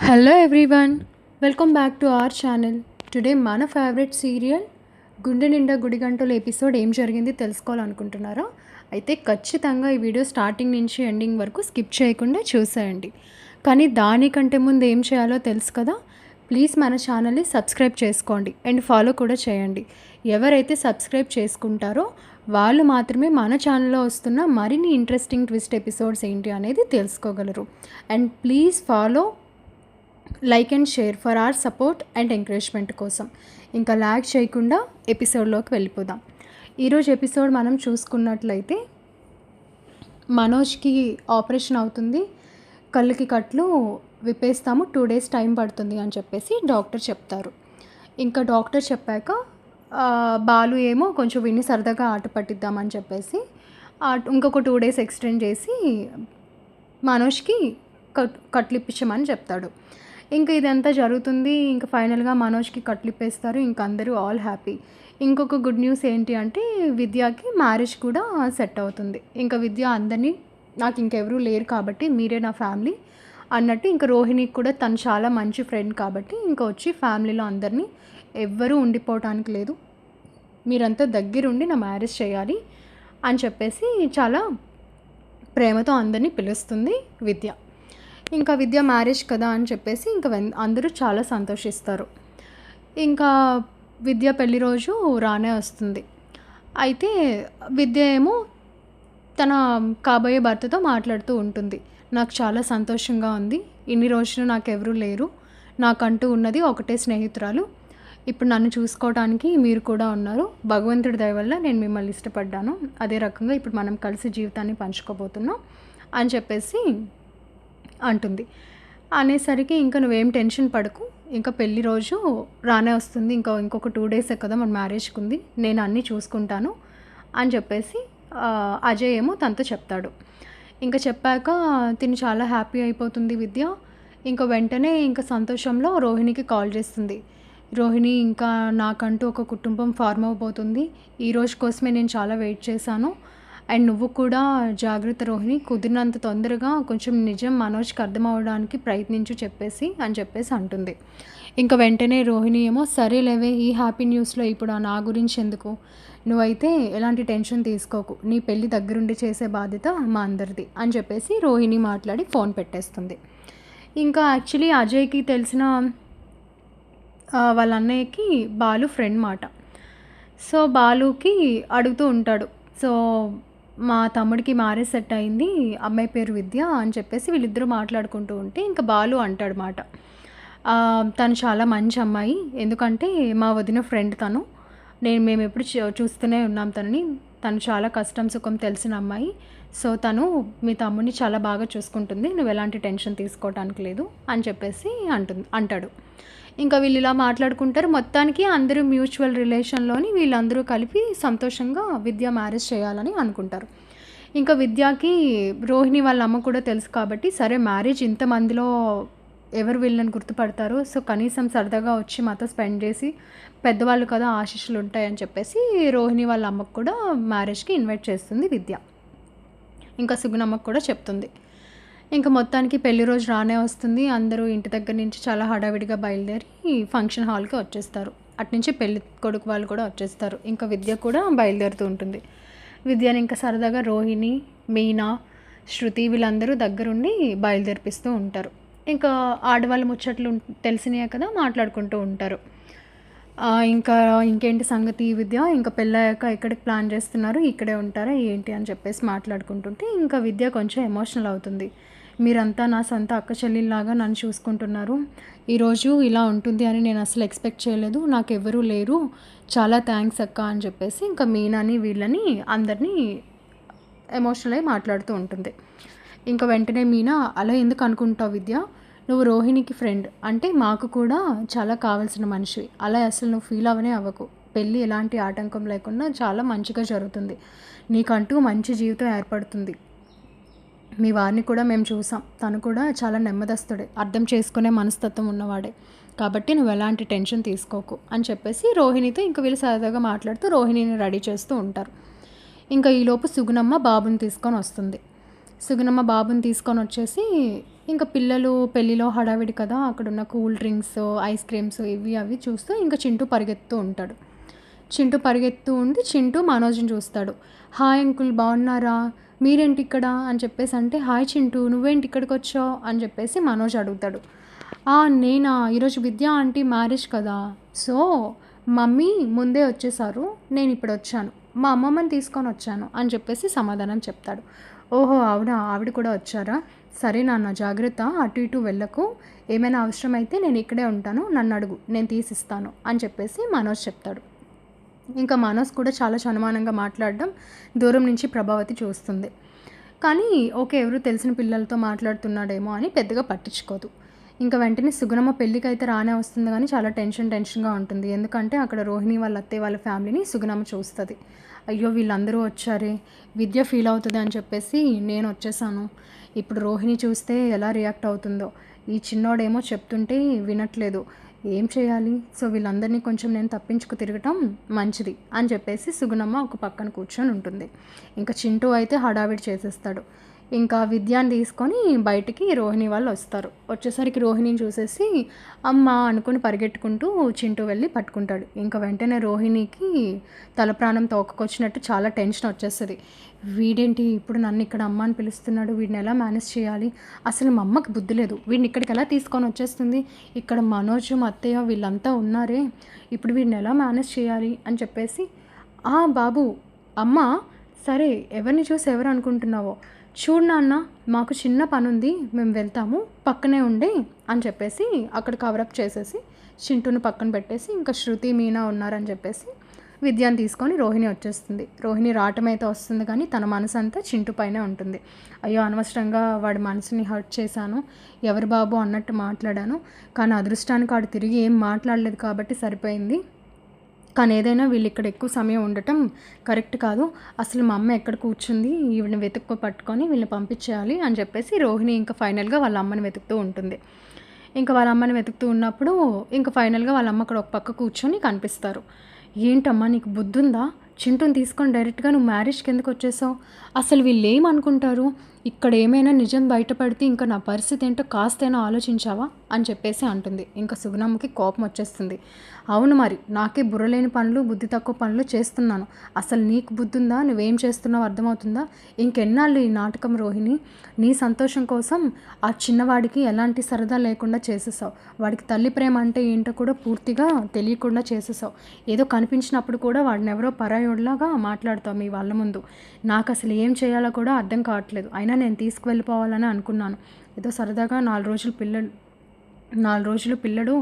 Hello everyone, welcome back to our channel. Today మన favourite serial గుండె నిండా గుడిగంటలు episode ఏం జరిగింది తెలుసుకోవాలనుకుంటున్నారా? అయితే ఖచ్చితంగా ఈ వీడియో స్టార్టింగ్ నుంచి ఎండింగ్ వరకు స్కిప్ చేయకుండా చూసేయండి. కానీ దానికంటే ముందు ఏం చేయాలో తెలుసు కదా. ప్లీజ్ మన ఛానల్ని సబ్స్క్రైబ్ చేసుకోండి అండ్ ఫాలో కూడా చేయండి. ఎవరైతే సబ్స్క్రైబ్ చేసుకుంటారో వాళ్ళు మాత్రమే మన ఛానల్లో వస్తున్న మరిన్ని ఇంట్రెస్టింగ్ ట్విస్ట్ ఎపిసోడ్స్ ఏంటి అనేది తెలుసుకోగలరు. And please follow, like and share for our support and encouragement కోసం. ఇంకా లాగ్ చేయకుండా ఎపిసోడ్లోకి వెళ్ళిపోదాం. ఈరోజు ఎపిసోడ్ మనం చూసుకున్నట్లయితే మనోజ్కి ఆపరేషన్ అవుతుంది, కళ్ళకి కట్లు విప్పేస్తాము, 2 days టైం పడుతుంది అని చెప్పేసి డాక్టర్ చెప్తారు. ఇంకా డాక్టర్ చెప్పాక బాలు ఏమో కొంచెం విని సరదాగా ఆట పట్టిద్దామని చెప్పేసి ఇంకొక 2 days ఎక్స్టెండ్ చేసి మనోజ్కి కట్లు ఇప్పించమని చెప్తాడు. ఇంకా ఇదంతా జరుగుతుంది. ఇంకా ఫైనల్గా మనోజ్కి కట్లిప్పేస్తారు. ఇంకా అందరూ ఆల్ హ్యాపీ. ఇంకొక గుడ్ న్యూస్ ఏంటి అంటే విద్యకి మ్యారేజ్ కూడా సెట్ అవుతుంది. ఇంకా విద్య అందరినీ, నాకు ఇంకెవరూ లేరు కాబట్టి మీరే నా ఫ్యామిలీ అన్నట్టు, ఇంకా రోహిణికి కూడా తను చాలా మంచి ఫ్రెండ్ కాబట్టి ఇంకా వచ్చి ఫ్యామిలీలో అందరినీ, ఎవ్వరూ ఉండిపోవటానికి లేదు, మీరంతా దగ్గరుండి నా మ్యారేజ్ చేయాలి అని చెప్పేసి చాలా ప్రేమతో అందరినీ పిలుస్తుంది విద్య. ఇంకా విద్య మ్యారేజ్ కదా అని చెప్పేసి ఇంకా అందరూ చాలా సంతోషిస్తారు. ఇంకా విద్య పెళ్లి రోజు రానే వస్తుంది. అయితే విద్య ఏమో తన కాబోయే భర్తతో మాట్లాడుతూ ఉంటుంది. నాకు చాలా సంతోషంగా ఉంది, ఇన్ని రోజులు నాకెవరూ లేరు, నాకంటూ ఉన్నది ఒకటే స్నేహితురాలు, ఇప్పుడు నన్ను చూసుకోవడానికి మీరు కూడా ఉన్నారు, భగవంతుడి దయ వల్ల నేను మిమ్మల్ని ఇష్టపడ్డాను, అదే రకంగా ఇప్పుడు మనం కలిసి జీవితాన్ని పంచుకోబోతున్నాం అని చెప్పేసి అంటుంది. అనేసరికి ఇంకా నువ్వేం టెన్షన్ పడకు, ఇంకా పెళ్లి రోజు రానే వస్తుంది, ఇంకొక 2 days కదా మన మ్యారేజ్కి ఉంది, నేను అన్నీ చూసుకుంటాను అని చెప్పేసి అజయ్ ఏమో తనతో చెప్తాడు. ఇంకా చెప్పాక తిని చాలా హ్యాపీ అయిపోతుంది విద్య. ఇంకా వెంటనే ఇంకా సంతోషంలో రోహిణికి కాల్ చేస్తుంది. రోహిణి, ఇంకా నాకంటూ ఒక కుటుంబం ఫార్మ్ అవబోతుంది, ఈ రోజు కోసమే నేను చాలా వెయిట్ చేశాను, అండ్ నువ్వు కూడా జాగ్రత్త రోహిణి, కుదిరినంత తొందరగా కొంచెం నిజం మనోజ్కి అర్థం అవ్వడానికి ప్రయత్నించు అని చెప్పేసి అంటుంది. ఇంకా వెంటనే రోహిణి ఏమో సరేలేవే, ఈ హ్యాపీ న్యూస్లో ఇప్పుడు నా గురించి ఎందుకు, నువ్వైతే ఎలాంటి టెన్షన్ తీసుకోకు, నీ పెళ్ళి దగ్గరుండి చేసే బాధ్యత మా అందరిది అని చెప్పేసి రోహిణి మాట్లాడి ఫోన్ పెట్టేస్తుంది. ఇంకా యాక్చువల్లీ అజయ్కి తెలిసిన వాళ్ళ అన్నయ్యకి బాలు ఫ్రెండ్ మాట. సో బాలుకి అడుగుతూ ఉంటాడు, సో మా తమ్ముడికి మ్యారేజ్ సెట్ అయింది, అమ్మాయి పేరు విద్య అని చెప్పేసి వీళ్ళిద్దరూ మాట్లాడుకుంటూ ఉంటే ఇంకా బాలు అంటాడు మాట, తను చాలా మంచి అమ్మాయి, ఎందుకంటే మా వదిన ఫ్రెండ్ తను, మేము ఎప్పుడు చూస్తూనే ఉన్నాం తనని, తను చాలా కష్టం సుఖం తెలిసిన అమ్మాయి, సో తను మీ తమ్ముడిని చాలా బాగా చూసుకుంటుంది, నువ్వు ఎలాంటి టెన్షన్ తీసుకోవడానికి లేదు అని చెప్పేసి అంటాడు. ఇంకా వీళ్ళు ఇలా మాట్లాడుకుంటారు. మొత్తానికి అందరూ మ్యూచువల్ రిలేషన్లోని వీళ్ళందరూ కలిపి సంతోషంగా విద్య మ్యారేజ్ చేయాలని అనుకుంటారు. ఇంకా విద్యకి రోహిణి వాళ్ళ అమ్మ కూడా తెలుసు కాబట్టి, సరే మ్యారేజ్ ఇంతమందిలో ఎవరు వీళ్ళని గుర్తుపడతారు, సో కనీసం సరదాగా వచ్చి మాతో స్పెండ్ చేసి, పెద్దవాళ్ళు కదా ఆశీస్సులు ఉంటాయని చెప్పేసి రోహిణి వాళ్ళ అమ్మకు కూడా మ్యారేజ్కి ఇన్వైట్ చేస్తుంది విద్య. ఇంకా సుగుణమ్మకు కూడా చెప్తుంది. ఇంకా మొత్తానికి పెళ్లి రోజు రానే వస్తుంది. అందరూ ఇంటి దగ్గర నుంచి చాలా హడావిడిగా బయలుదేరి ఫంక్షన్ హాల్కి వచ్చేస్తారు. అట్నుంచి పెళ్లి కొడుకు వాళ్ళు కూడా వచ్చేస్తారు. ఇంకా విద్య కూడా బయలుదేరుతూ ఉంటుంది. విద్యని ఇంకా సరదాగా రోహిణి, మీనా, శృతి వీళ్ళందరూ దగ్గరుండి బయలుదేరిపిస్తూ ఉంటారు. ఇంకా ఆడవాళ్ళ ముచ్చట్లు తెలిసినాయే కదా, మాట్లాడుకుంటూ ఉంటారు. ఇంకేంటి సంగతి విద్య, ఇంకా పెళ్ళయ్యాక ఎక్కడికి ప్లాన్ చేస్తున్నారు, ఇక్కడే ఉంటారా ఏంటి అని చెప్పేసి మాట్లాడుకుంటుంటే ఇంకా విద్య కొంచెం ఎమోషనల్ అవుతుంది. మీరంతా నా సొంత అక్క చెల్లిలాగా నన్ను చూసుకుంటున్నారు, ఈరోజు ఇలా ఉంటుంది అని నేను అసలు ఎక్స్పెక్ట్ చేయలేదు, నాకు ఎవరూ లేరు, చాలా థ్యాంక్స్ అక్క అని చెప్పేసి ఇంకా మీనాని వీళ్ళని అందరినీ ఎమోషనల్ అయి మాట్లాడుతూ ఉంటుంది. ఇంకా వెంటనే మీనా, అలా ఎందుకు అనుకుంటావు విద్య, నువ్వు రోహిణికి ఫ్రెండ్ అంటే మాకు కూడా చాలా కావాల్సిన మనిషివి, అలా అసలు నువ్వు ఫీల్ అవనే అవ్వకు, పెళ్ళి ఎలాంటి ఆటంకం లేకుండా చాలా మంచిగా జరుగుతుంది, నీకంటూ మంచి జీవితం ఏర్పడుతుంది, మీ వారిని కూడా మేము చూసాం, తను కూడా చాలా నెమ్మదస్తుడే, అర్థం చేసుకునే మనస్తత్వం ఉన్నవాడే, కాబట్టి నువ్వు ఎలాంటి టెన్షన్ తీసుకోకు అని చెప్పేసి రోహిణితో ఇంకా వీళ్ళు సరదాగా మాట్లాడుతూ రోహిణిని రెడీ చేస్తూ ఉంటారు. ఇంకా ఈలోపు సుగుణమ్మ బాబుని తీసుకొని వస్తుంది. సుగుణమ్మ బాబుని తీసుకొని వచ్చేసి ఇంకా పిల్లలు పెళ్ళిలో హడావిడి కదా, అక్కడున్న కూల్ డ్రింక్స్, ఐస్ క్రీమ్స్ ఇవి అవి చూస్తూ ఇంకా చింటూ పరిగెత్తుతూ ఉంటాడు. చింటూ పరిగెత్తుతూ ఉండి చింటూ మనోజ్‌ని చూస్తాడు. "హాయ్ అంకుల్ బాగున్నారా? మీరేంటి ఇక్కడ?" అని చెప్పేసి అంటే, "హాయ్ చింటూ నువ్వేంటి ఇక్కడికొచ్చావు?" అని చెప్పేసి మనోజ్ అడుగుతాడు. నేనా ఈరోజు విద్య ఆంటీ మ్యారేజ్ కదా! సో, మమ్మీ ముందే వచ్చేసారు. నేనిప్పుడొచ్చాను. మా అమ్మమ్మని తీసుకొనొచ్చాను అని చెప్పేసి సమాధానం చెప్తాడు. ఓహో! అవునా! ఆవిడ కూడా వచ్చారా? సరే నాన్న జాగ్రత్త. అటు ఇటు వెళ్ళకు. ఏమైనా అవసరమైతే నేనిక్కడే ఉంటాను. నన్నడుగు. నేను తీసిస్తాను అని చెప్పేసి మనోజ్ చెప్తాడు. ఇంకా మనోజ్ కూడా చాలా చనుమానంగా మాట్లాడడం దూరం నుంచి ప్రభావతి చూస్తుంది. కానీ ఓకే, ఎవరు తెలిసిన పిల్లలతో మాట్లాడుతున్నాడేమో అని పెద్దగా పట్టించుకోదు. ఇంకా వెంటనే సుగుణమ్మ పెళ్ళికైతే రానే వస్తుంది కానీ చాలా టెన్షన్‌గా ఉంటుంది. ఎందుకంటే అక్కడ రోహిణి వాళ్ళ అత్తయ్య వాళ్ళ ఫ్యామిలీని సుగుణమ్మ చూస్తది. అయ్యో! వీళ్ళందరూ వచ్చారే! విద్య ఫీల్ అవుతది అని చెప్పేసి నేనొచ్చేసాను. ఇప్పుడు రోహిణి చూస్తే ఎలా రియాక్ట్ అవుతుందో! ఈ చిన్నోడేమో చెప్తుంటే వినట్లేదు. ఏం చేయాలి? సో, వీళ్ళందరినీ కొంచెం నేను తప్పించుకు తిరగటం మంచిది అని చెప్పేసి సుగుణమ్మ ఒక పక్కన కూర్చొని ఉంటుంది. ఇంకా చింటూ అయితే హడావిడి చేసేస్తాడు. ఇంకా విద్యాని తీసుకొని బయటికి రోహిణి వాళ్ళు వస్తారు. వచ్చేసరికి రోహిణిని చూసేసి అమ్మ అనుకుని పరిగెట్టుకుంటూ చింటూ వెళ్ళి పట్టుకుంటాడు. ఇంకా వెంటనే రోహిణికి తల ప్రాణం తోకకొచ్చినట్టు చాలా టెన్షన్ వచ్చేస్తుంది. వీడేంటి ఇప్పుడు నన్ను ఇక్కడ అమ్మ అని పిలుస్తున్నాడు, వీడిని ఎలా మేనేజ్ చేయాలి, అసలు మా అమ్మకి బుద్ధి లేదు, వీడిని ఇక్కడికి ఎలా తీసుకొని వచ్చేస్తుంది, ఇక్కడ మనోజ్ మా అత్తయ్య వీళ్ళంతా ఉన్నారే, ఇప్పుడు వీడిని ఎలా మేనేజ్ చేయాలి అని చెప్పేసి బాబు అమ్మ సరే ఎవరిని చూసి ఎవరు అనుకుంటున్నావో, చూడు నాన్న మాకు చిన్న పనుంది మేము వెళ్తాము పక్కనే ఉండి అని చెప్పేసి అక్కడ కవరప్ చేసేసి చింటూని పక్కన పెట్టేసి ఇంకా శృతి మీనా ఉన్నారని చెప్పేసి విద్యాన్ని తీసుకొని రోహిణి వచ్చేస్తుంది. రోహిణి రావటమైతే వస్తుంది కానీ తన మనసు అంతా చింటూ పైనే ఉంటుంది. అయ్యో అనవసరంగా వాడి మనసుని హర్ట్ చేశాను, ఎవరు బాబు అన్నట్టు మాట్లాడాను, కానీ అదృష్టానికి వాడు తిరిగి ఏం మాట్లాడలేదు కాబట్టి సరిపోయింది. కానీ ఏదైనా వీళ్ళు ఇక్కడ ఎక్కువ సమయం ఉండటం కరెక్ట్ కాదు. అసలు మా అమ్మ ఎక్కడ కూర్చుంది, ఈవిడని వెతుక్కు పట్టుకొని వీళ్ళని పంపించేయాలి అని చెప్పేసి రోహిణి ఇంకా ఫైనల్గా వాళ్ళ అమ్మని వెతుకుతూ ఉంటుంది. ఇంకా వాళ్ళ అమ్మని వెతుకుతూ ఉన్నప్పుడు ఇంకా ఫైనల్గా వాళ్ళ అమ్మ అక్కడ ఒక పక్క కూర్చొని కనిపిస్తారు. ఏంటమ్మా నీకు బుద్ధుందా? చింటూని తీసుకొని డైరెక్ట్గా నువ్వు మ్యారేజ్కి ఎందుకు వచ్చేసావు? అసలు వీళ్ళు ఏమనుకుంటారు, ఇక్కడ ఏమైనా నిజం బయటపడితే ఇంకా నా పరిస్థితి ఏంటో కాస్తైనా ఆలోచించావా అని చెప్పేసి అంటుంది. ఇంకా సుగుణమ్మకి కోపం వచ్చేస్తుంది. అవును మరి, నాకే బుర్రలేని పనులు బుద్ధి తక్కువ పనులు చేస్తున్నాను, అసలు నీకు బుద్ధి ఉందా, నువ్వేం చేస్తున్నావు అర్థమవుతుందా? ఇంకెన్నాళ్ళు ఈ నాటకం రోహిణి? నీ సంతోషం కోసం ఆ చిన్నవాడికి ఎలాంటి సరదా లేకుండా చేసేసావు, వాడికి తల్లి ప్రేమ అంటే ఏంటో కూడా పూర్తిగా తెలియకుండా చేసేసావు, ఏదో కనిపించినప్పుడు కూడా వాడిని ఎవరో పరాయోడ్లాగా మాట్లాడతావు మీ వాళ్ళ ముందు. నాకు అసలు ఏం చేయాలో కూడా అర్థం కావట్లేదు, అయినా నేను తీసుకువెళ్ళిపోవాలని అనుకున్నాను, ఏదో సరదాగా 4 రోజులు పిల్లడు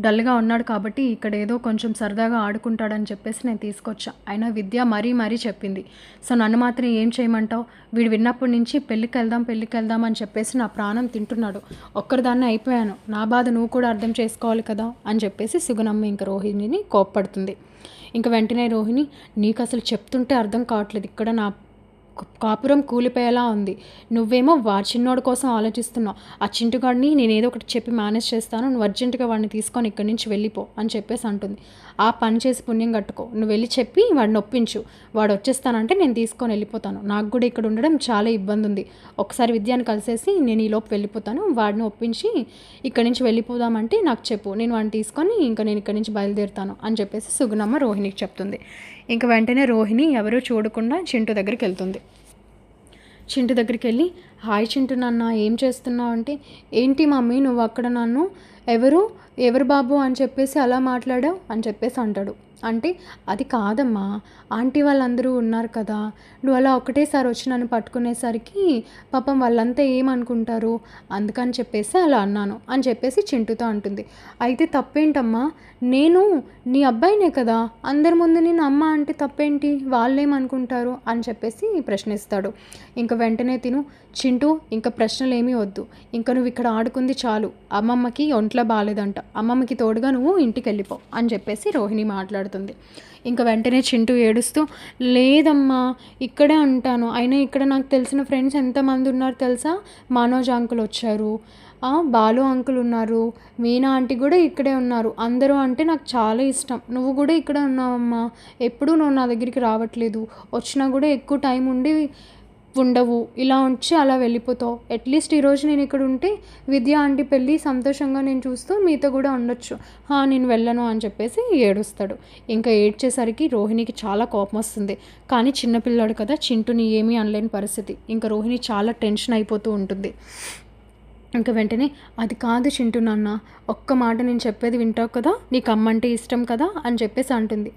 డల్గా ఉన్నాడు కాబట్టి ఇక్కడ ఏదో కొంచెం సరదాగా ఆడుకుంటాడని చెప్పేసి నేను తీసుకొచ్చా, అయినా విద్య మరీ చెప్పింది. సో నన్ను మాత్రం ఏం చేయమంటావు? వీడు విన్నప్పటి నుంచి పెళ్ళికి వెళ్దాం అని చెప్పేసి నా ప్రాణం తింటున్నాడు, ఒక్కరిదాన్ని అయిపోయాను, నా బాధ నువ్వు కూడా అర్థం చేసుకోవాలి కదా అని చెప్పేసి సుగుణమ్మ ఇంక రోహిణిని కోప్పడుతుంది. ఇంక వెంటనే రోహిణి, నీకు అసలు చెప్తుంటే అర్థం కావట్లేదు, ఇక్కడ నా కాపురం కూలిపోయేలా ఉంది, నువ్వేమో చిన్నోడి కోసం ఆలోచిస్తున్నావు, ఆ చింటుగాడిని నేను ఏదో ఒకటి చెప్పి మేనేజ్ చేస్తాను, నువ్వు అర్జెంటుగా వాడిని తీసుకొని ఇక్కడి నుంచి వెళ్ళిపో అని చెప్పేసి అంటుంది. ఆ పని చేసి పుణ్యం కట్టుకో, నువ్వు వెళ్ళి చెప్పి వాడిని ఒప్పించు, వాడు వచ్చేస్తానంటే నేను తీసుకొని వెళ్ళిపోతాను, నాకు కూడా ఇక్కడ ఉండడం చాలా ఇబ్బంది ఉంది, ఒకసారి విద్యాన్ని కలిసేసి నేను ఈలోపు వెళ్ళిపోతాను, వాడిని ఒప్పించి ఇక్కడి నుంచి వెళ్ళిపోదామంటే నాకు చెప్పు, నేను వాడిని తీసుకొని ఇంకా నేను ఇక్కడి నుంచి బయలుదేరుతాను అని చెప్పేసి సుగుణమ్మ రోహిణికి చెప్తుంది. ఇంకా వెంటనే రోహిణి ఎవరూ చూడకుండా చింటూ దగ్గరికి వెళ్తుంది. చింటూ దగ్గరికి వెళ్ళి హాయ్ చింటూ నాన్న ఏం చేస్తున్నావు అంటే, ఏంటి మమ్మీ నువ్వు అక్కడ నన్ను ఎవరు బాబు అని చెప్పేసి అలా మాట్లాడావు అని చెప్పేసి అంటాడు. అంటే అది కాదమ్మా, ఆంటీ వాళ్ళందరూ ఉన్నారు కదా, నువ్వు అలా ఒకటేసారి వచ్చి నన్ను పట్టుకునేసరికి పాపం వాళ్ళంతా ఏమనుకుంటారు, అందుకని చెప్పేసి అలా అన్నాను అని చెప్పేసి చింటూతో అంటుంది. అయితే తప్పేంటమ్మా, నేను నీ అబ్బాయినే కదా, అందరి ముందు నేను అమ్మ అంటే తప్పేంటి, వాళ్ళేమనుకుంటారు అని చెప్పేసి ప్రశ్నిస్తాడు. ఇంకా వెంటనే చింటూ ఇంకా ప్రశ్నలు ఏమీ వద్దు, ఇంకా నువ్వు ఇక్కడ ఆడుకుంది చాలు, అమ్మమ్మకి ఒంట్లో బాగాలేదంట, అమ్మమ్మకి తోడుగా నువ్వు ఇంటికి వెళ్ళిపో అని చెప్పేసి రోహిణి మాట్లాడుతుంది. ఇంకా వెంటనే చింటూ ఏడుస్తూ, లేదమ్మా ఇక్కడే ఉంటాను, అయినా ఇక్కడ నాకు తెలిసిన ఫ్రెండ్స్ ఎంతమంది ఉన్నారు తెలుసా, మనోజ్ అంకుల్ వచ్చారు, బాలు అంకుల్ ఉన్నారు, మీనా ఆంటీ కూడా ఇక్కడే ఉన్నారు, అందరూ అంటే నాకు చాలా ఇష్టం, నువ్వు కూడా ఇక్కడే ఉన్నావమ్మా, ఎప్పుడూ నువ్వు నా దగ్గరికి రావట్లేదు, వచ్చినా కూడా ఎక్కువ టైం ఉండి ఉండవు, ఇలా వచ్చి అలా వెళ్ళిపోతావు. అట్లీస్ట్ ఈరోజు నేను ఇక్కడ ఉంటే విద్య ఆంటీ పెళ్ళి సంతోషంగా నేను చూస్తూ మీతో కూడా ఉండొచ్చు. నేను వెళ్ళను అని చెప్పేసి ఏడుస్తాడు. ఇంకా ఏడ్చేసరికి రోహిణికి చాలా కోపం వస్తుంది. కానీ చిన్నపిల్లాడు కదా, చింటూని ఏమీ అనలేని పరిస్థితి. ఇంకా రోహిణి చాలా టెన్షన్ అయిపోతూ ఉంటుంది. ఇంకా వెంటనే, అది కాదు చింటూ నాన్న, ఒక్క మాట నేను చెప్పేది వింటావు కదా, నీకు అమ్మ అంటే ఇష్టం కదా అని చెప్పేసి అంటుంది.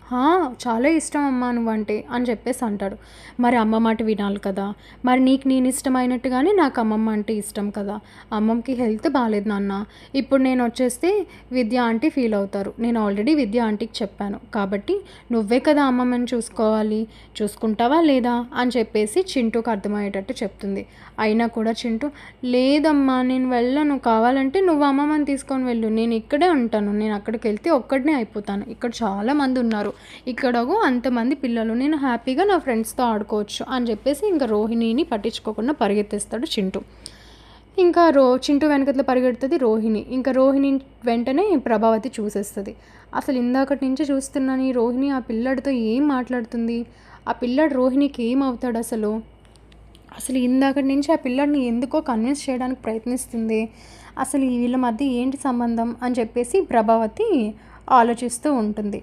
చాలా ఇష్టం అమ్మ నువ్వంటే అని చెప్పేసి అంటాడు. మరి అమ్మ మాట వినాలి కదా, మరి నీకు నేను ఇష్టమైనట్టుగానే నాకు అమ్మమ్మ అంటే ఇష్టం కదా. అమ్మమ్మకి హెల్త్ బాగాలేదు నాన్న, ఇప్పుడు నేను వచ్చేస్తే విద్య ఆంటీ ఫీల్ అవుతారు. నేను ఆల్రెడీ విద్య ఆంటీకి చెప్పాను కాబట్టి నువ్వే కదా అమ్మమ్మని చూసుకోవాలి, చూసుకుంటావా లేదా అని చెప్పేసి చింటూకి అర్థమయ్యేటట్టు చెప్తుంది. అయినా కూడా చింటూ, లేదమ్మా నేను వెళ్ళను, కావాలంటే నువ్వు అమ్మమ్మని తీసుకొని వెళ్ళు, నేను ఇక్కడే ఉంటాను, నేను అక్కడికి వెళ్తే ఒక్కడనే అయిపోతాను, ఇక్కడ చాలామంది ఉన్నారు, ఇక్కడ అంతమంది పిల్లలు, నేను హ్యాపీగా నా ఫ్రెండ్స్తో ఆడుకోవచ్చు అని చెప్పేసి ఇంకా రోహిణిని పట్టించుకోకుండా పరిగెత్తేస్తాడు చింటూ. ఇంకా చింటూ వెనకట్లో పరిగెడుతుంది రోహిణి. ఇంకా రోహిణి వెంటనే ప్రభావతి చూసేస్తుంది. అసలు ఇందాకటి నుంచి చూస్తున్నాను ఈ రోహిణి ఆ పిల్లాడితో ఏం మాట్లాడుతుంది, ఆ పిల్లాడు రోహిణికి ఏమవుతాడు అసలు ఇందాకటి నుంచి ఆ పిల్లాడిని ఎందుకో కన్విన్స్ చేయడానికి ప్రయత్నిస్తుంది, అసలు వీళ్ళ మధ్య ఏంటి సంబంధం అని చెప్పేసి ప్రభావతి ఆలోచిస్తూ ఉంటుంది.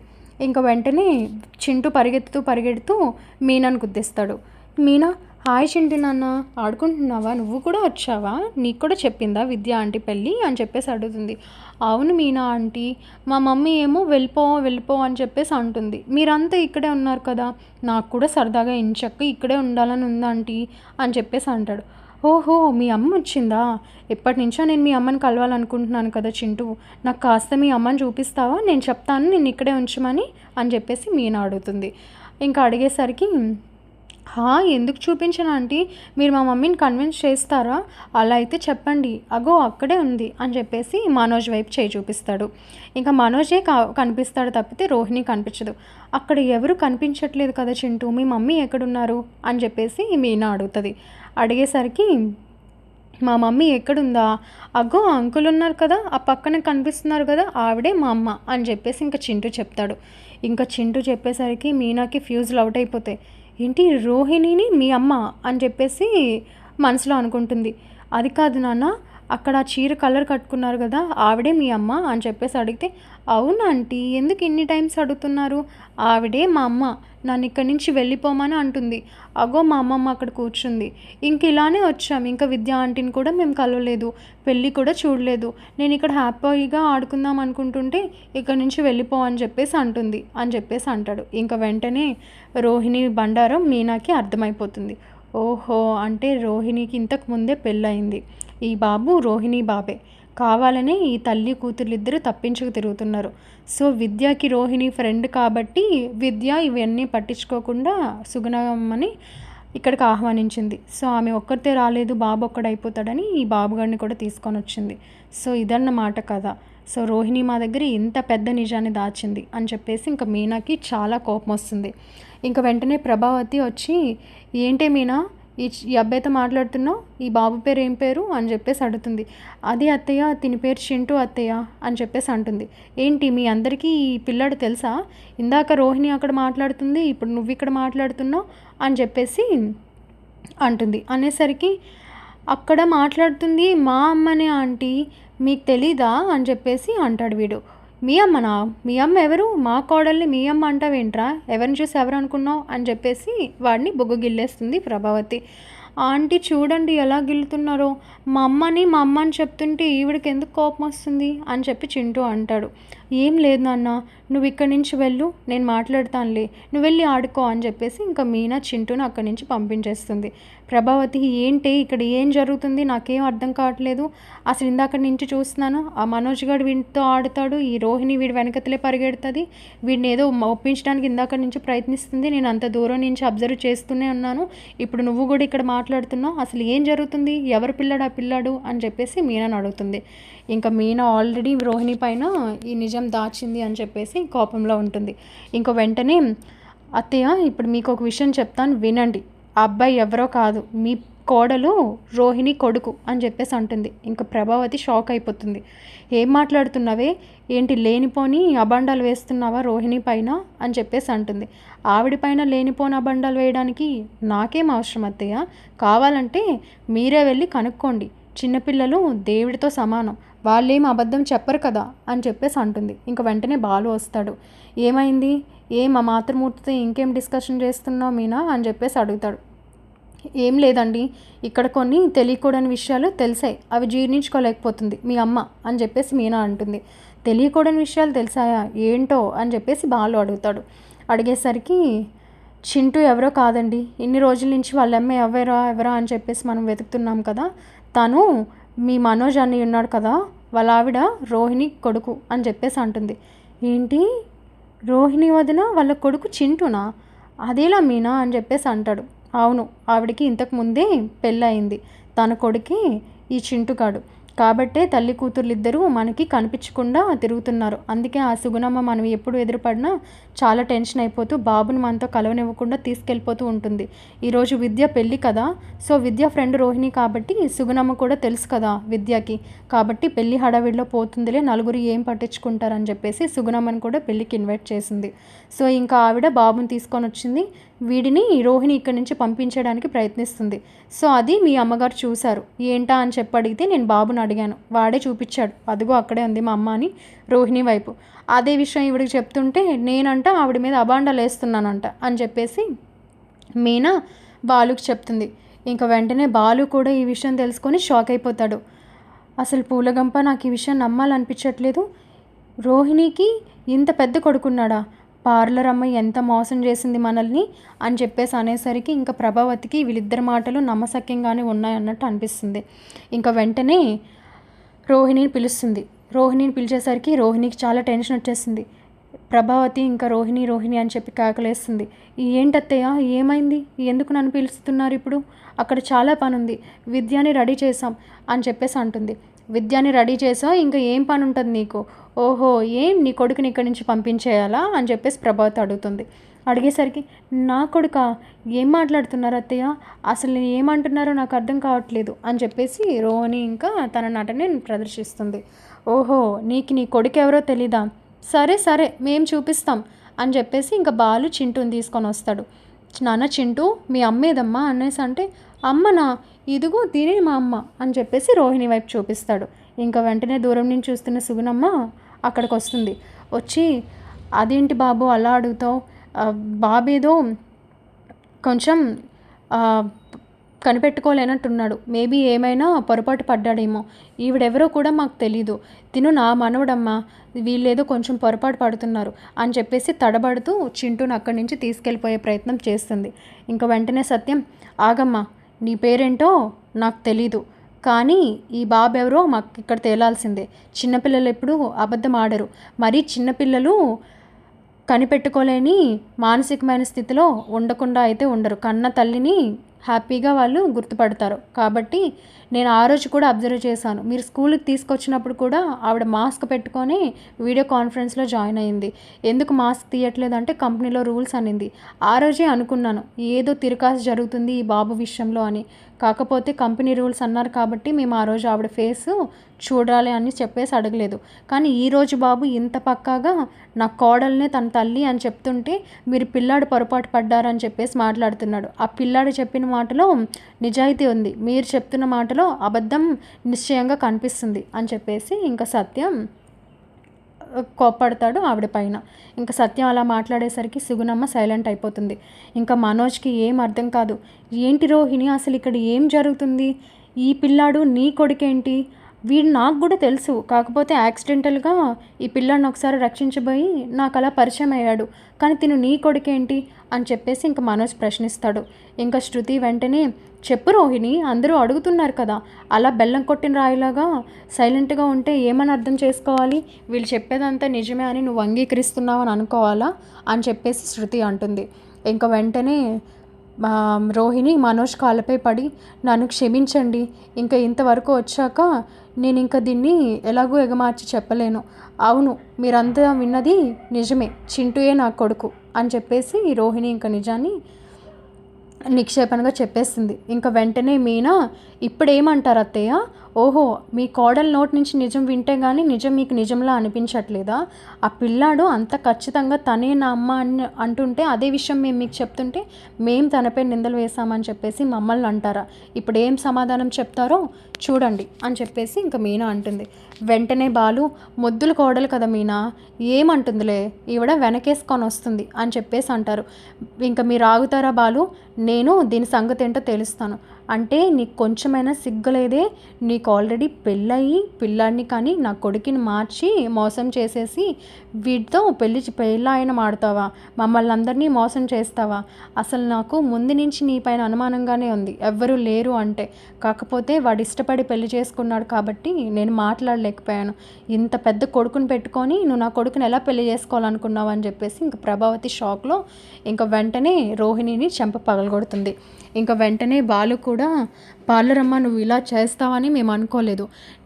ఇంకా వెంటనే చింటూ పరిగెడుతూ మీనాను గుద్దేస్తాడు. మీనా, హాయ్ చింటూ నాన్న, ఆడుకుంటున్నావా, నువ్వు కూడా వచ్చావా, నీకు కూడా చెప్పిందా విద్య ఆంటీ పెళ్ళి అని చెప్పేసి అడుగుతుంది. అవును మీనా ఆంటీ, మా మమ్మీ ఏమో వెళ్ళిపో అని చెప్పేసి అంటుంది. మీరంతా ఇక్కడే ఉన్నారు కదా, నాకు కూడా సరదాగా ఇంచక్క ఇక్కడే ఉండాలని ఉందా ఆంటీ అని చెప్పేసి అంటాడు. ఓహో, మీ అమ్మ వచ్చిందా, ఎప్పటి నుంచో నేను మీ అమ్మని కలవాలనుకుంటున్నాను కదా చింటూ, నాకు కాస్త మీ అమ్మని చూపిస్తావా, నేను చెప్తాను నేను ఇక్కడే ఉంచమని అని చెప్పేసి మీనా అడుగుతుంది. ఇంకా అడిగేసరికి, ఎందుకు చూపించను ఆంటీ, మీరు మా మమ్మీని కన్విన్స్ చేస్తారా, అలా అయితే చెప్పండి, అగో అక్కడే ఉంది అని చెప్పేసి మనోజ్ వైపు చేయి చూపిస్తాడు. ఇంకా మనోజే కనిపిస్తాడు తప్పితే రోహిణి కనిపించదు. అక్కడ ఎవరు కనిపించట్లేదు కదా చింటూ, మీ మమ్మీ ఎక్కడున్నారు అని చెప్పేసి మీనా అడుగుతుంది. అడిగేసరికి, మా మమ్మీ ఎక్కడుందా, అగ్గో అంకుల్ ఉన్నారు కదా, ఆ పక్కన కనిపిస్తున్నారు కదా, ఆవిడే మా అమ్మ అని చెప్పేసి ఇంకా చింటూ చెప్తాడు. ఇంకా చింటూ చెప్పేసరికి మీనాకి ఫ్యూజులు అవుట్ అయిపోతాయి. ఏంటి, రోహిణిని మీ అమ్మ అని చెప్పేసి మనసులో అనుకుంటుంది. అది కాదు నాన్న, అక్కడ చీర కలర్ కట్టుకున్నారు కదా, ఆవిడే మీ అమ్మ అని చెప్పేసి అడిగితే, అవునా ఆంటీ, ఎందుకు ఇన్ని టైమ్స్ అడుగుతున్నారు, ఆవిడే మా అమ్మ, నన్ను ఇక్కడి నుంచి వెళ్ళిపోమని అంటుంది, అగో మా అమ్మమ్మ అక్కడ కూర్చుంది, ఇంక ఇలానే వచ్చాం, ఇంకా విద్యా ఆంటీని కూడా మేము కలవలేదు, పెళ్ళి కూడా చూడలేదు, నేను ఇక్కడ హ్యాపీగా ఆడుకుందాం అనుకుంటుంటే ఇక్కడ నుంచి వెళ్ళిపో అని చెప్పేసి అంటుంది అని చెప్పేసి అంటాడు. ఇంకా వెంటనే రోహిణి బండారం మీనాకి అర్థమైపోతుంది. ఓహో, అంటే రోహిణికి ఇంతకు ముందే పెళ్ళయింది, ఈ బాబు రోహిణి బాబే, కావాలనే ఈ తల్లి కూతుర్లిద్దరూ తప్పించుకు తిరుగుతున్నారు. సో విద్యకి రోహిణి ఫ్రెండ్ కాబట్టి విద్య ఇవన్నీ పట్టించుకోకుండా సుగుణమ్మని ఇక్కడికి ఆహ్వానించింది. సో ఆమె ఒక్కరితే రాలేదు, బాబు ఒక్కడైపోతాడని ఈ బాబుగాడిని కూడా తీసుకొని వచ్చింది. సో ఇదన్నమాట కథ. సో రోహిణి మా దగ్గర ఇంత పెద్ద నిజాన్ని దాచింది అని చెప్పేసి ఇంకా మీనాకి చాలా కోపం వస్తుంది. ఇంకా వెంటనే ప్రభావతి వచ్చి, ఏంటే మీనా ఈ అబ్బాయితో మాట్లాడుతున్నావు, ఈ బాబు పేరు ఏం పేరు అని చెప్పేసి అడుగుతుంది. అది అత్తయ్య, తిని పేరు చింటూ అత్తయ్య అని చెప్పేసి అంటుంది. ఏంటి మీ అందరికీ ఈ పిల్లాడు తెలుసా, ఇందాక రోహిణి అక్కడ మాట్లాడుతుంది, ఇప్పుడు నువ్వు ఇక్కడ మాట్లాడుతున్నావు అని చెప్పేసి అంటుంది. అనేసరికి, అక్కడ మాట్లాడుతుంది మా అమ్మనే ఆంటీ, మీకు తెలీదా అని చెప్పేసి అంటాడు వీడు. మీ అమ్మనా, మీ అమ్మ ఎవరు, మా కోడల్ని మీ అమ్మ అంటావేంట్రా, ఎవరిని చూసి ఎవరు అనుకున్నావు అని చెప్పేసి వాడిని బొగ్గు గిల్లేస్తుంది ప్రభావతి. ఆంటీ చూడండి ఎలా గిల్లుతున్నారో, మా అమ్మ అని చెప్తుంటే ఈవిడికి ఎందుకు కోపం వస్తుంది అని చెప్పి చింటూ అంటాడు. ఏం లేదు నాన్న, నువ్వు ఇక్కడి నుంచి వెళ్ళు, నేను మాట్లాడతానులే, నువ్వు వెళ్ళి ఆడుకో అని చెప్పేసి ఇంకా మీనా చింటూని అక్కడి నుంచి పంపించేస్తుంది. ప్రభావతి, ఏంటి ఇక్కడ ఏం జరుగుతుంది, నాకేం అర్థం కావట్లేదు, అసలు ఇందాక నుంచి చూస్తున్నాను, ఆ మనోజ్ గారు వీడితో ఆడుతాడు, ఈ రోహిణి వీడి వెనకతలే పరిగెడుతుంది, వీడిని ఏదో ఒప్పించడానికి ఇందాక నుంచి ప్రయత్నిస్తుంది, నేను అంత దూరం నుంచి అబ్జర్వ్ చేస్తూనే ఉన్నాను, ఇప్పుడు నువ్వు కూడా ఇక్కడ మాట్లాడుతున్నావు, అసలు ఏం జరుగుతుంది, ఎవరు పిల్లాడు ఆ పిల్లాడు అని చెప్పేసి మీనాను అడుగుతుంది. ఇంకా మీనా ఆల్రెడీ రోహిణి పైన ఈ నిజం దాచింది అని చెప్పేసి కోపంలో ఉంటుంది. ఇంకో వెంటనే, అత్తయ్య ఇప్పుడు మీకు ఒక విషయం చెప్తాను వినండి, ఆ అబ్బాయి ఎవరో కాదు, మీ కోడలు రోహిణి కొడుకు అని చెప్పేసి అంటుంది. ఇంకా ప్రభావతి షాక్ అయిపోతుంది. ఏం మాట్లాడుతున్నావే, ఏంటి లేనిపోని అబండాలు వేస్తున్నావా రోహిణి పైన అని చెప్పేసి అంటుంది. ఆవిడ పైన లేనిపోని అబండాలు వేయడానికి నాకేం అవసరం అత్తయ్య, కావాలంటే మీరే వెళ్ళి కనుక్కోండి, చిన్నపిల్లలు దేవుడితో సమానం, వాళ్ళేం అబద్ధం చెప్పరు కదా అని చెప్పేసి అంటుంది. ఇంక వెంటనే బాలు వస్తాడు. ఏమైంది, మా మాతృమూర్తితో ఇంకేం డిస్కషన్ చేస్తున్నావు మీనా అని చెప్పేసి అడుగుతాడు. ఏం లేదండి, ఇక్కడ కొన్ని తెలియకూడని విషయాలు తెలిసాయి, అవి జీర్ణించుకోలేకపోతుంది మీ అమ్మ అని చెప్పేసి మీనా అంటుంది. తెలియకూడని విషయాలు తెలిసాయా, ఏంటో అని చెప్పేసి బాలు అడుగుతాడు. అడిగేసరికి చింటూ ఎవరో కాదండి, ఇన్ని రోజుల నుంచి వాళ్ళ అమ్మ ఎవరా అని చెప్పేసి మనం వెతుకుతున్నాం కదా, తను మీ మనోజ్ అని ఉన్నాడు కదా, వాళ్ళ ఆవిడ రోహిణి కొడుకు అని చెప్పేసి అంటుంది. ఏంటి, రోహిణి వదిన వాళ్ళ కొడుకు చింటూనా, అదేలా మీనా అని చెప్పేసి అంటాడు. అవును, ఆవిడకి ఇంతకు ముందే పెళ్ళయింది, తన కొడుకే ఈ చింటుగాడు, కాబట్టే తల్లి కూతుర్లిద్దరూ మనకి కనిపించకుండా తిరుగుతున్నారు. అందుకే ఆ సుగుణమ్మ మనం ఎప్పుడు ఎదురుపడినా చాలా టెన్షన్ అయిపోతూ బాబుని మనతో కలవనివ్వకుండా తీసుకెళ్ళిపోతూ ఉంటుంది. ఈరోజు విద్య పెళ్ళి కదా, సో విద్య ఫ్రెండ్ రోహిణి కాబట్టి సుగుణమ్మ కూడా తెలుసు కదా విద్యకి, కాబట్టి పెళ్ళి హడావిడిలో పోతుందిలే, నలుగురు ఏం పట్టించుకుంటారని చెప్పేసి సుగుణమ్మని కూడా పెళ్ళికి ఇన్వైట్ చేసింది. సో ఇంకా ఆవిడ బాబుని తీసుకొని వచ్చింది, వీడిని రోహిణి ఇక్కడి నుంచి పంపించడానికి ప్రయత్నిస్తుంది. సో అది మీ అమ్మగారు చూశారు, ఏంటా అని చెప్పి అడిగితే నేను బాబుని అడిగాను, వాడే చూపించాడు, అదిగో అక్కడే ఉంది మా అమ్మ అని రోహిణి వైపు. అదే విషయం ఈవిడికి చెప్తుంటే నేనంట ఆవిడ మీద అబాండాలు వేస్తున్నానంట అని చెప్పేసి మీనా బాలుకి చెప్తుంది. ఇంకా వెంటనే బాలు కూడా ఈ విషయం తెలుసుకొని షాక్ అయిపోతాడు. అసలు పూలగంప, నాకు ఈ విషయం నమ్మాలనిపించట్లేదు, రోహిణికి ఇంత పెద్ద కొడుకున్నాడా, పార్లర్ అమ్మాయి ఎంత మోసం చేసింది మనల్ని అని చెప్పేసి అనేసరికి ఇంకా ప్రభావతికి వీళ్ళిద్దరి మాటలు నమ్మశక్యంగానే ఉన్నాయన్నట్టు అనిపిస్తుంది. ఇంకా వెంటనే రోహిణిని పిలుస్తుంది. రోహిణిని పిలిచేసరికి రోహిణికి చాలా టెన్షన్ వచ్చేసింది. ప్రభావతి ఇంకా రోహిణి అని చెప్పి కేకలేస్తుంది. ఏంటత్తయ్య, ఏమైంది, ఎందుకు నన్ను పిలుస్తున్నారు ఇప్పుడు, అక్కడ చాలా పని ఉంది, విద్యని రెడీ చేసాం అని చెప్పేసి అంటుంది. విద్యని రెడీ చేసావు, ఇంకా ఏం పని ఉంటుంది నీకు, ఓహో ఏం నీ కొడుకుని ఇక్కడి నుంచి పంపించేయాలా అని చెప్పేసి ప్రభావతి అడుగుతుంది. అడిగేసరికి నా కొడుకా, ఏం మాట్లాడుతున్నారు అత్తయ్య, అసలు ఏమంటున్నారో నాకు అర్థం కావట్లేదు అని చెప్పేసి రోహిణి ఇంకా తన నటని ప్రదర్శిస్తుంది. ఓహో నీకు నీ కొడుకు ఎవరో తెలీదా, సరే మేం చూపిస్తాం అని చెప్పేసి ఇంకా బాలు చింటూని తీసుకొని వస్తాడు. నాన్న చింటూ మీ అమ్మేదమ్మా అనేసి అంటే, అమ్మనా, ఇదిగో తినే మా అమ్మ అని చెప్పేసి రోహిణి వైపు చూపిస్తాడు. ఇంకా వెంటనే దూరం నుంచి చూస్తున్న సుగుణమ్మ అక్కడికి వస్తుంది. వచ్చి అదేంటి బాబు అలా అడుగుతావు, బాబేదో కొంచెం కనిపెట్టుకోలేనట్టున్నాడు, మేబీ ఏమైనా పొరపాటు పడ్డాడేమో, ఈవిడెవరో కూడా మాకు తెలీదు, తిను నా మనవడమ్మా, వీళ్ళేదో కొంచెం పొరపాటు పడుతున్నారు అని చెప్పేసి తడబడుతూ చింటూని అక్కడి నుంచి తీసుకెళ్ళిపోయే ప్రయత్నం చేస్తుంది. ఇంకా వెంటనే సత్యం, ఆగమ్మా, నీ పేరేంటో నాకు తెలీదు, కానీ ఈ బాబు ఎవరో మాకు ఇక్కడ తేలాల్సిందే, చిన్నపిల్లలు ఎప్పుడు అబద్ధం ఆడరు, మరీ చిన్నపిల్లలు కనిపెట్టుకోలేని మానసికమైన స్థితిలో ఉండకుండా అయితే ఉండరు, కన్న తల్లిని హ్యాపీగా వాళ్ళు గుర్తుపడతారు. కాబట్టి నేను ఆ రోజు కూడా అబ్జర్వ్ చేశాను, మీరు స్కూల్కి తీసుకొచ్చినప్పుడు కూడా ఆవిడ మాస్క్ పెట్టుకొని వీడియో కాన్ఫరెన్స్లో జాయిన్ అయింది, ఎందుకు మాస్క్ తీయట్లేదంటే కంపెనీలో రూల్స్ అనింది. ఆ రోజే అనుకున్నాను ఏదో తిరకాసు జరుగుతుంది ఈ బాబు విషయంలో అని, కాకపోతే కంపెనీ రూల్స్ అన్నారు కాబట్టి మేము ఆ రోజు ఆవిడ ఫేస్ చూడాలి అని చెప్పేసి అడగలేదు. కానీ ఈరోజు బాబు ఇంత పక్కాగా నా కోడల్నే తన తల్లి అని చెప్తుంటే మీరు పిల్లాడు పొరపాటు పడ్డారని చెప్పేసి మాట్లాడుతున్నాడు. ఆ పిల్లాడు చెప్పిన మాటలో నిజాయితీ ఉంది, మీరు చెప్తున్న మాటలో అబద్ధం నిశ్చయంగా కనిపిస్తుంది అని చెప్పేసి ఇంకా సత్యం కోప్పడతాడు ఆవిడ పైన. ఇంకా సత్యం అలా మాట్లాడేసరికి సుగుణమ్మ సైలెంట్ అయిపోతుంది. ఇంకా మనోజ్కి ఏం అర్థం కాదు, ఏంటి రోహిణి అసలు ఇక్కడ ఏం జరుగుతుంది, ఈ పిల్లాడు నీ కొడుకేంటి, వీడు నాకు కూడా తెలుసు, కాకపోతే యాక్సిడెంటల్గా ఈ పిల్లాడిని ఒకసారి రక్షించబోయి నాకు అలా పరిచయం అయ్యాడు, కానీ తిను నీ కొడుకేంటి అని చెప్పేసి ఇంకా మనోజ్ ప్రశ్నిస్తాడు. ఇంకా శృతి వెంటనే, చెప్పు రోహిణి, అందరూ అడుగుతున్నారు కదా, అలా బెల్లం కొట్టిన రాయిలాగా సైలెంట్గా ఉంటే ఏమని అర్థం చేసుకోవాలి, వీళ్ళు చెప్పేదంతా నిజమే అని నువ్వు అంగీకరిస్తున్నావు అని అనుకోవాలా అని చెప్పేసి శృతి అంటుంది. ఇంకా వెంటనే రోహిణి మనోజ్ కాళ్ళపై పడి, నన్ను క్షమించండి, ఇంకా ఇంతవరకు వచ్చాక నేను ఇంకా దీన్ని ఎలాగో ఎగమార్చి చెప్పలేను, అవును మీరంతా విన్నది నిజమే, చింటూయే నా కొడుకు అని చెప్పేసి రోహిణి ఇంకా నిజాన్ని నిక్షేపణగా చెప్పేస్తుంది. ఇంక వెంటనే మీనా, ఇప్పుడేమంటారు అత్తయ్య? ఓహో! మీ కోడలు నోటి నుంచి నిజం వింటే గానీ నిజం మీకు నిజంలా అనిపించట్లేదా? ఆ పిల్లాడు అంత ఖచ్చితంగా తనే నా అమ్మ అని అంటుంటే, అదే విషయం మేము మీకు చెప్తుంటే మేము తనపై నిందలు వేశామని చెప్పేసి మమ్మల్ని అంటారా? ఇప్పుడేం సమాధానం చెప్తారో చూడండి అని చెప్పేసి ఇంక మీనా అంటుంది. వెంటనే బాలు, ముద్దుల కోడలు కదా మీనా, ఏమంటుందిలే ఈవిడ, వెనకేసుకొని వస్తుంది అని చెప్పేసి అంటారు. ఇంక మీరు ఆగుతారా బాలు? నేను దీని సంగతి ఏంటో తెలుస్తాను. అంటే నీకు కొంచెమైనా సిగ్గులేదే? నీకు ఆల్రెడీ పెళ్ళయి పిల్లాడిని కానీ నా కొడుకుని మార్చి మోసం చేసేసి వీటితో పెళ్ళాయన ఆడతావా? మమ్మల్ని అందరినీ మోసం చేస్తావా? అసలు నాకు ముందు నుంచి నీ పైన అనుమానంగానే ఉంది, ఎవ్వరూ లేరు అంటే. కాకపోతే వాడు ఇష్టపడి పెళ్లి చేసుకున్నాడు కాబట్టి నేను మాట్లాడలేకపోయాను. ఇంత పెద్ద కొడుకుని పెట్టుకొని నువ్వు నా కొడుకుని ఎలా పెళ్లి చేసుకోవాలనుకున్నావు అని చెప్పేసి ఇంక ప్రభావతి షాక్లో ఇంక వెంటనే రోహిణిని చెంప పగలగొడుతుంది. ఇంక వెంటనే బాలు కూడా, పార్లరమ్మ నువ్వు ఇలా చేస్తావని మేము అనుకోలేదు.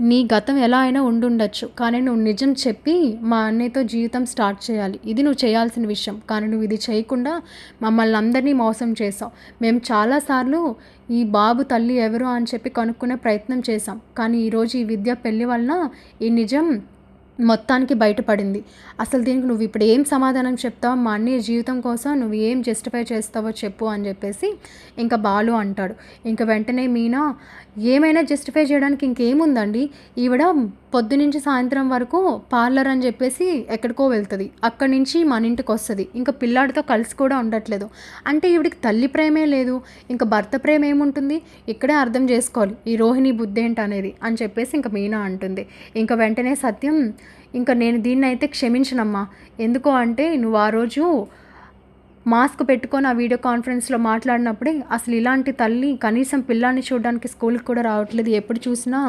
నీ గతం ఎలా అయినా ఉండుండొచ్చు, కానీ నువ్వు నిజం చెప్పి మా అన్నయ్యతో జీవితం స్టార్ట్ చేయాలి. ఇది నువ్వు చేయాల్సిన విషయం. కానీ నువ్వు ఇది చేయకుండా మమ్మల్ని అందరినీ మోసం చేసావు. మేము చాలాసార్లు ఈ బాబు తల్లి ఎవరు అని చెప్పి కనుక్కునే ప్రయత్నం చేశాం. కానీ ఈరోజు ఈ విద్య పెళ్లి వలన ఈ నిజం మొత్తానికి బయటపడింది. అసలు దీనికి నువ్వు ఇప్పుడు ఏం సమాధానం చెప్తావు? మా అన్నయ్య జీవితం కోసం నువ్వు ఏం జస్టిఫై చేస్తావో చెప్పు అని చెప్పేసి ఇంకా బాలు అంటాడు. ఇంక వెంటనే మీనా, ఏమైనా జస్టిఫై చేయడానికి ఇంకేముందండి, ఈవిడ పొద్దునుంచి సాయంత్రం వరకు పార్లర్ అని చెప్పేసి ఎక్కడికో వెళ్తుంది, అక్కడి నుంచి మన ఇంటికి వస్తుంది, ఇంకా పిల్లాడితో కలిసి కూడా ఉండట్లేదు అంటే ఈవిడికి తల్లి ప్రేమే లేదు, ఇంకా భర్త ప్రేమ ఏముంటుంది? ఇక్కడే అర్థం చేసుకోవాలి ఈ రోహిణి బుద్ధి ఏంటనేది అని చెప్పేసి ఇంకా మీనా అంటుంది. ఇంకా వెంటనే సత్యం, ఇంకా నేను దీన్ని అయితే క్షమించనమ్మా. ఎందుకో అంటే నువ్వు ఆ రోజు మాస్క్ పెట్టుకొని ఆ వీడియో కాన్ఫరెన్స్లో మాట్లాడినప్పుడే అసలు ఇలాంటి తల్లి కనీసం పిల్లాన్ని చూడడానికి స్కూల్కి కూడా రావట్లేదు, ఎప్పుడు చూసినా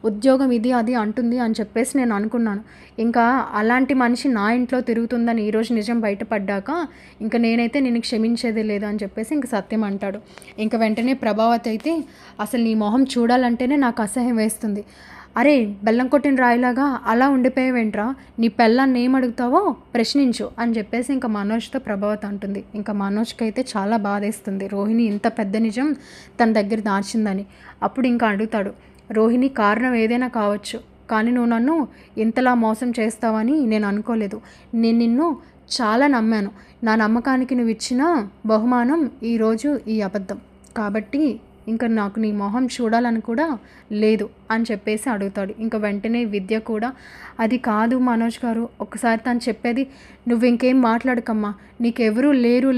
ఉద్యోగం ఇది అది అంటుంది అని చెప్పేసి నేను అనుకున్నాను. ఇంకా అలాంటి మనిషి నా ఇంట్లో తిరుగుతుందని ఈరోజు నిజం బయటపడ్డాక ఇంకా నేనైతే నేను క్షమించేదే లేదు అని చెప్పేసి ఇంక సత్యం అంటాడు. ఇంక వెంటనే ప్రభావతి అయితే, అసలు నీ మొహం చూడాలంటేనే నాకు అసహ్యం వేస్తుంది. అరే బెల్లం కొట్టిన రాయిలాగా అలా ఉండిపోయావేంట్రా, నీ పెళ్ళాన్ని ఏం అడుగుతావో ప్రశ్నించు అని చెప్పేసి ఇంకా మనోజ్తో ప్రభావతి అంటుంది. ఇంకా మనోజ్కి అయితే చాలా బాధేస్తుంది రోహిణి ఇంత పెద్ద నిజం తన దగ్గర దాచిందని. అప్పుడు ఇంకా అడుగుతాడు, రోహిణి కారణం ఏదైనా కావచ్చు, కానీ నువ్వు నన్ను ఇంతలా మోసం చేస్తావని నేను అనుకోలేదు. నేను నిన్ను చాలా నమ్మాను. నా నమ్మకానికి నువ్వు ఇచ్చిన బహుమానం ఈరోజు ఈ అబద్ధం. కాబట్టి ఇంకా నాకు నీ మొహం చూడాలని కూడా లేదు అని చెప్పేసి అడుగుతాడు. ఇంకా వెంటనే విద్య కూడా, అది కాదు మనోజ్ గారు, ఒకసారి తను చెప్పేది నువ్వు ఇంకేం మాట్లాడకమ్మా, నీకెవరూ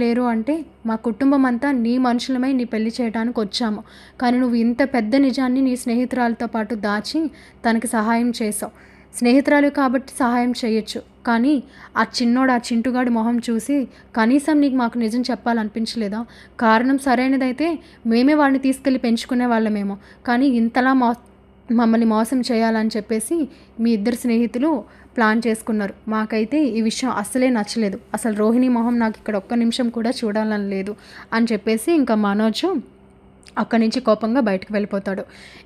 లేరు అంటే మా కుటుంబం అంతా నీ మనుషులమై నీ పెళ్లి చేయడానికి వచ్చాము. కానీ నువ్వు ఇంత పెద్ద నిజాన్ని నీ స్నేహితురాలతో పాటు దాచి తనకి సహాయం చేసావు. స్నేహితురాలు కాబట్టి సహాయం చేయొచ్చు, కానీ ఆ చింటుగాడి మొహం చూసి కనీసం నీకు మాకు నిజం చెప్పాలనిపించలేదా? కారణం సరైనదైతే మేమే వాడిని తీసుకెళ్ళి పెంచుకునే వాళ్ళమేమో, కానీ ఇంతలా మమ్మల్ని మోసం చేయాలని చెప్పేసి మీ ఇద్దరు స్నేహితులు ప్లాన్ చేసుకున్నారు. మాకైతే ఈ విషయం అస్సలే నచ్చలేదు. అసలు రోహిణి మొహం నాకు ఇక్కడ ఒక్క నిమిషం కూడా చూడాలని లేదు అని చెప్పేసి ఇంకా మనోజ్ అక్కడి నుంచి కోపంగా బయటకు వెళ్ళిపోతాడు.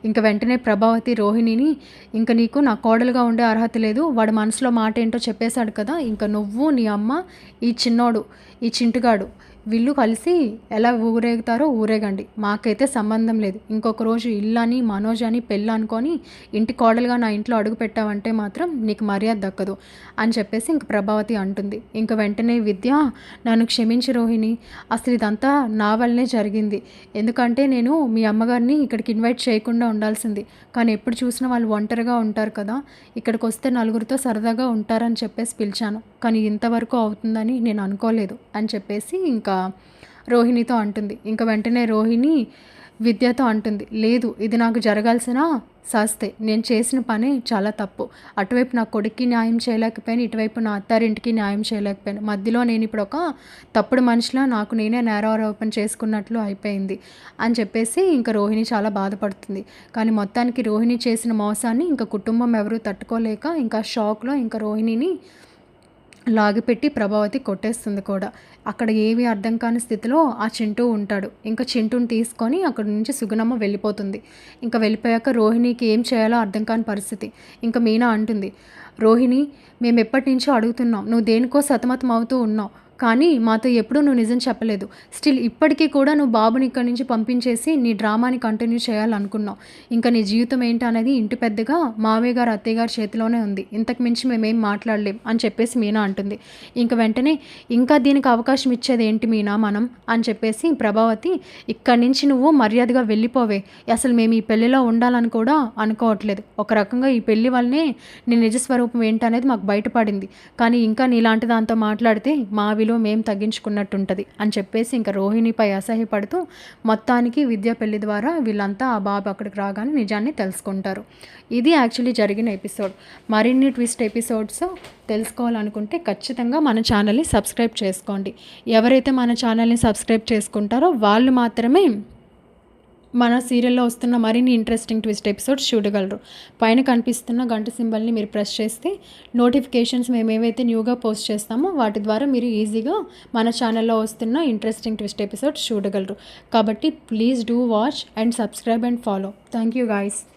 ఇంక వెంటనే ప్రభావతి రోహిణిని, ఇంక నీకు నా కోడలుగా ఉండే అర్హత లేదు, వాడు మనసులో మాట ఏంటో చెప్పేశాడు కదా, ఇంకా నువ్వు నీ అమ్మ ఈ చిన్నోడు ఈ చింటుగాడు వీళ్ళు కలిసి ఎలా ఊరేగుతారో ఊరేగండి, మాకైతే సంబంధం లేదు. ఇంకొక రోజు ఇల్లని మనోజ్ అని పెళ్ళి అనుకొని ఇంటి కోడలుగా నా ఇంట్లో అడుగు పెట్టావంటే మాత్రం నీకు మర్యాద దక్కదు అని చెప్పేసి ఇంక ప్రభావతి అంటుంది. ఇంక వెంటనే విద్య, నన్ను క్షమించి రోహిణి, అసలు ఇదంతా నా వల్లనే జరిగింది. ఎందుకంటే నేను మీ అమ్మగారిని ఇక్కడికి ఇన్వైట్ చేయకుండా ఉండాల్సింది, కానీ ఎప్పుడు చూసినా వాళ్ళు ఒంటరిగా ఉంటారు కదా, ఇక్కడికి వస్తే నలుగురితో సరదాగా ఉంటారని చెప్పేసి పిలిచాను, కానీ ఇంతవరకు అవుతుందని నేను అనుకోలేదు అని చెప్పేసి ఇంకా రోహిణితో అంటుంది. ఇంకా వెంటనే రోహిణి విద్యతో అంటుంది, లేదు ఇది నాకు జరగాల్సిన శాస్తే, నేను చేసిన పని చాలా తప్పు. అటువైపు నా కొడుక్కి న్యాయం చేయలేకపోయాను, ఇటువైపు నా అత్తారింటికి న్యాయం చేయలేకపోయాను. మధ్యలో నేను ఇప్పుడు ఒక తప్పుడు మనిషిలా నాకు నేనే నేరారోపణ చేసుకున్నట్లు అయిపోయింది అని చెప్పేసి ఇంకా రోహిణి చాలా బాధపడుతుంది. కానీ మొత్తానికి రోహిణి చేసిన మోసాన్ని ఇంకా కుటుంబం ఎవరూ తట్టుకోలేక ఇంకా షాక్లో ఇంకా రోహిణిని లాగిపెట్టి ప్రభావతి కొట్టేస్తుంది కూడా. అక్కడ ఏమీ అర్థం కాని స్థితిలో ఆ చింటూ ఉంటాడు. ఇంకా చింటూని తీసుకొని అక్కడి నుంచి సుగుణమ్మ వెళ్ళిపోతుంది. ఇంకా వెళ్ళిపోయాక రోహిణికి ఏం చేయాలో అర్థం కాని పరిస్థితి. ఇంకా మీనా అంటుంది, రోహిణి మేము ఎప్పటి నుంచో అడుగుతున్నాం, నువ్వు దేనికో సతమతం అవుతూ ఉన్నావు, కానీ మాతో ఎప్పుడూ నువ్వు నిజం చెప్పలేదు. స్టిల్ ఇప్పటికీ కూడా నువ్వు బాబుని ఇక్కడి నుంచి పంపించేసి నీ డ్రామాని కంటిన్యూ చేయాలనుకున్నావు. ఇంకా నీ జీవితం ఏంటనేది ఇంటి పెద్దగా మావయ్య గారు, అత్తయ్య గారి చేతిలోనే ఉంది. ఇంతకు మించి మేమేం మాట్లాడలేం అని చెప్పేసి మీనా అంటుంది. ఇంక వెంటనే ఇంకా దీనికి అవకాశం ఇచ్చేది ఏంటి మీనా మనం అని చెప్పేసి ప్రభావతి, ఇక్కడి నుంచి నువ్వు మర్యాదగా వెళ్ళిపోవే. అసలు మేము ఈ పెళ్లిలో ఉండాలని కూడా అనుకోవట్లేదు. ఒక రకంగా ఈ పెళ్లి వల్లనే నీ నిజస్వరూపం ఏంటనేది మాకు బయటపడింది. కానీ ఇంకా నీలాంటి దాంతో మాట్లాడితే మా విలువ మేము తగ్గించుకున్నట్టుంటుంది అని చెప్పేసి ఇంకా రోహిణిపై అసహ్యపడుతూ మొత్తానికి విద్యా పెళ్లి ద్వారా వీళ్ళంతా ఆ బాబు అక్కడికి రాగానే నిజాన్ని తెలుసుకుంటారు. ఇది యాక్చువల్లీ జరిగిన ఎపిసోడ్. మరిన్ని ట్విస్ట్ ఎపిసోడ్స్ తెలుసుకోవాలనుకుంటే ఖచ్చితంగా మన ఛానల్ని సబ్స్క్రైబ్ చేసుకోండి. ఎవరైతే మన ఛానల్ని సబ్స్క్రైబ్ చేసుకుంటారో వాళ్ళు మాత్రమే మన సీరియల్లో వస్తున్న మరిన్ని ఇంట్రెస్టింగ్ ట్విస్ట్ ఎపిసోడ్స్ చూడగలరు. పైన కనిపిస్తున్న గంట సింబల్ని మీరు ప్రెస్ చేస్తే నోటిఫికేషన్స్ మేము ఏవైతే న్యూగా పోస్ట్ చేస్తామో వాటి ద్వారా మీరు ఈజీగా మన ఛానల్లో వస్తున్న ఇంట్రెస్టింగ్ ట్విస్ట్ ఎపిసోడ్స్ చూడగలరు. కాబట్టి please do watch and subscribe and follow. Thank you guys.